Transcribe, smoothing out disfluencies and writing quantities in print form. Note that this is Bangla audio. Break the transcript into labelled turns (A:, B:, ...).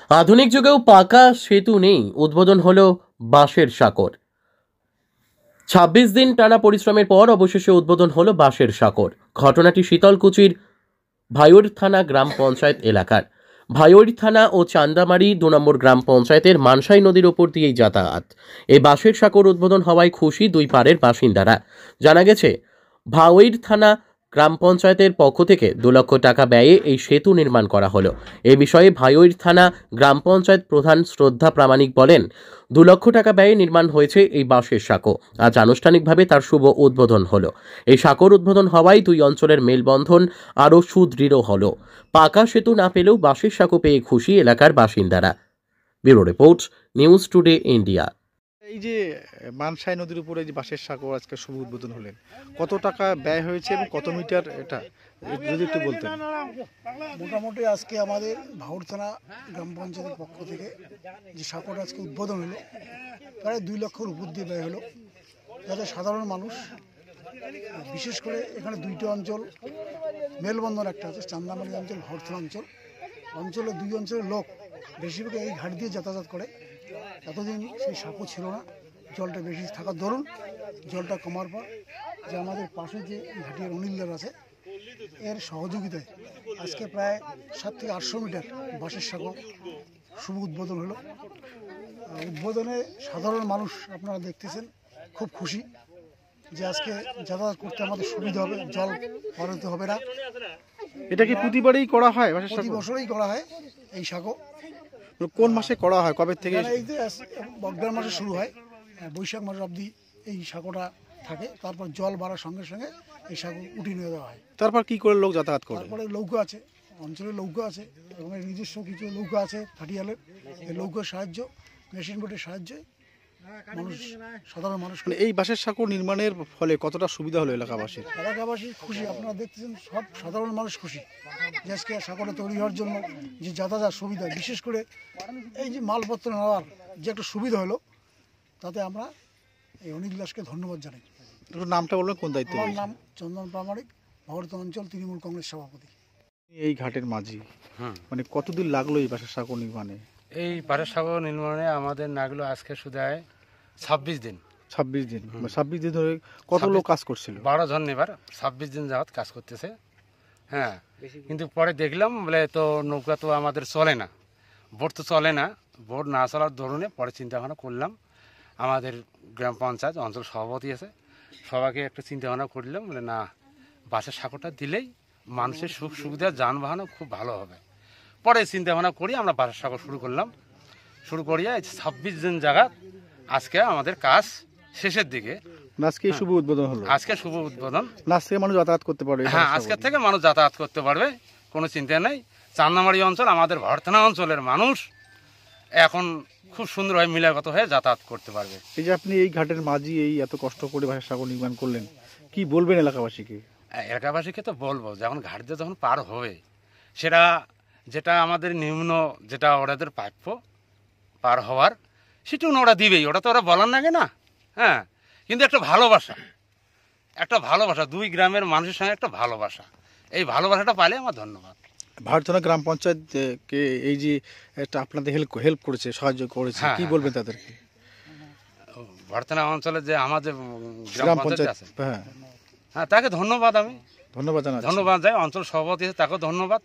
A: আধুনিক যুগেও পাকা সেতু নেই, উদ্বোধন হলো বাঁশের সাঁকোর। ২৬ দিন টানা পরিশ্রমের পর অবশেষে উদ্বোধন হলো বাঁশের সাঁকোর। ঘটনাটি শীতলকুচির ভাইয়র থানা গ্রাম পঞ্চায়েত এলাকার। ভাইয়র থানা ও চান্দামারি ২ নম্বর গ্রাম পঞ্চায়েতের মানসাই নদীর ওপর দিয়েই যাতায়াত। এই বাঁশের সাঁকোর উদ্বোধন হওয়ায় খুশি দুই পাড়ের বাসিন্দারা। জানা গেছে, ভাইয়র থানা গ্রাম পঞ্চায়েতের পক্ষ থেকে ২ লক্ষ টাকা ব্যয়ে এই সেতু নির্মাণ করা হলো। এ বিষয়ে ভাইয়র থানা গ্রাম পঞ্চায়েত প্রধান শ্রদ্ধা প্রামাণিক বলেন, ২ লক্ষ টাকা ব্যয়ে নির্মাণ হয়েছে এই বাঁশের সাঁকো। আজ আনুষ্ঠানিকভাবে তার শুভ উদ্বোধন হলো। এই সাঁকোর উদ্বোধন হওয়ায় দুই অঞ্চলের মেলবন্ধন আরও সুদৃঢ় হলো। পাকা সেতু না পেলেও বাঁশের সাঁকো পেয়ে খুশি এলাকার বাসিন্দারা। Bureau report, news today India.
B: এই যে মানসাই নদীর উপরে যে বাঁশের সাঁকো আজকে শুভ উদ্বোধন হলেন, কত টাকা ব্যয় হয়েছে এবং কত মিটার এটা যদি একটু বলতেন।
C: মোটামুটি আজকে আমাদের ভাউর থানা গ্রাম পঞ্চায়েতের পক্ষ থেকে যে সাঁকোটা আজকে উদ্বোধন হলো, প্রায় ২ লক্ষর উপর দিয়ে ব্যয় হলো, যাতে সাধারণ মানুষ, বিশেষ করে এখানে দুইটা অঞ্চল মেলবন্ধন একটা আছে, চান্দামারি অঞ্চল, ভাউর থানা অঞ্চলে দুই অঞ্চলের লোক বেশিরভাগ এই ঘাট দিয়ে যাতায়াত করে। এতদিন সেই সাঁকো ছিল না, জলটা বেশি থাকার দরুন জলটা কমার পর যে আমাদের পাশে যে ঘাটিয়ার অনিলদার আছে, এর সহযোগিতায় আজকে প্রায় ৭ থেকে ৮০০ মিটার বাঁশের সাঁকো শুভ উদ্বোধন হলো। উদ্বোধনে সাধারণ মানুষ আপনারা দেখতেছেন খুব খুশি যে আজকে যাতায়াত করতে আমাদের সুবিধা হবে, জল পার হতে হবে না।
B: এটা কি প্রতিবারই করা হয়?
C: প্রতি বছরই করা হয় এই সাঁকো।
B: কোন মাসে করা হয়, কবে থেকে?
C: এই যে অগ্রহায়ণ মাসে শুরু হয়, বৈশাখ মাস অবধি এই সাঁকোটা থাকে। তারপর জল বাড়ার সঙ্গে সঙ্গে এই সাঁকো উঠিয়ে নিয়ে দেওয়া হয়।
B: তারপর কি করে লোক যাতায়াত করে?
C: তারপরে নৌকা আছে, অঞ্চলের নৌকা আছে এবং এর নিজস্ব কিছু নৌকা আছে ঘাটিয়ালের। এই নৌকার সাহায্য, মেশিন বোটের সাহায্যে মানুষ, সাধারণ মানুষ।
B: এই বাঁশের সাঁকো নির্মাণের ফলে কতটা সুবিধা হলো এলাকাবাসীর?
C: এলাকাবাসী খুশি, আপনারা দেখতেছেন সব সাধারণ মানুষ খুশি যে আজকে সাঁকোটা তৈরি হওয়ার জন্য যে যাতায়াত সুবিধা, বিশেষ করে এই যে মালপত্র নেওয়ার যে একটা সুবিধা হলো, তাতে আমরা এই অনিল দাসকে ধন্যবাদ জানাই।
B: নামটা বলবেন, কোন দায়িত্ব?
C: আমার নাম চন্দন প্রামাণিক, ভারত অঞ্চল তৃণমূল কংগ্রেস সভাপতি।
B: এই ঘাটের মাঝি, মানে কতদিন লাগলো এই বাঁশের সাঁকো নির্মাণে?
D: এই বাঁশের সাঁকো নির্মাণে আমাদের লাগলো আজকে শুধু 26 দিন।
B: 26 দিন? 26 দিন ধরে কত লোক কাজ করছিল?
D: 12 জন এবার 26 দিন যাওয়াত কাজ করতেছে। হ্যাঁ, কিন্তু পরে দেখলাম বলে তো নৌকা তো আমাদের চলে না, বোট তো চলে না। বোট না চলার দরুনে পরে চিন্তা ভাবনা করলাম, আমাদের গ্রাম পঞ্চায়েত অঞ্চল সভাপতি আছে, সবাইকে একটা চিন্তা ভাবনা করলাম বলে না, বাঁশের সাঁকোটা দিলেই মানুষের সুখ সুবিধা, যানবাহনও খুব ভালো হবে। পরে চিন্তা ভাবনা করি আমরা বাঁশের সাঁকো শুরু করিয়া 26 দিন জায়গা আজকে আমাদের কাজ শেষের দিকে।
B: আজকে শুভ উদ্বোধন হলো।
D: আজকে শুভ উদ্বোধন।
B: আজ থেকে মানুষ যাতায়াত করতে পারবে?
D: হ্যাঁ, আজকে থেকে মানুষ যাতায়াত করতে পারবে, কোনো চিন্তা নেই। চান্দামারি অঞ্চল, আমাদের ভরথানা অঞ্চলের মানুষ এখন খুব সুন্দরভাবে মিলাগত হয়ে যাতায়াত করতে পারবে।
B: এই যে আপনি এই ঘাটের মাঝি, এই এত কষ্ট করে বাঁশের সাঁকো নির্মাণ করলেন, কি বলবেন এলাকাবাসীকে?
D: এলাকাবাসীকে তো বলবো, যখন ঘাট দিয়ে যখন পার হবে, সেটা যেটা আমাদের নিম্ন, যেটা ওরাদের প্রাপ্য পার হওয়ার, সেটুকু ওরা দিবেই, ওটা তো ওরা বলার লাগে না। হ্যাঁ, কিন্তু একটা ভালোবাসা দুই গ্রামের মানুষের সঙ্গে একটা ভালোবাসা, এই ভালোবাসাটা পাইলে আমার ধন্যবাদ।
B: ভারতনা গ্রাম পঞ্চায়েত কে এই যে একটা আপনাদের হেল্প করেছে, সাহায্য করেছে, কি বলবেন তাদেরকে?
D: ভারতনা অঞ্চলে যে আমাদের গ্রাম পঞ্চায়েত আছে, হ্যাঁ, তাকে ধন্যবাদ, আমি
B: ধন্যবাদ জানাই।
D: অঞ্চল সভাপতি আছে, তাকেও ধন্যবাদ।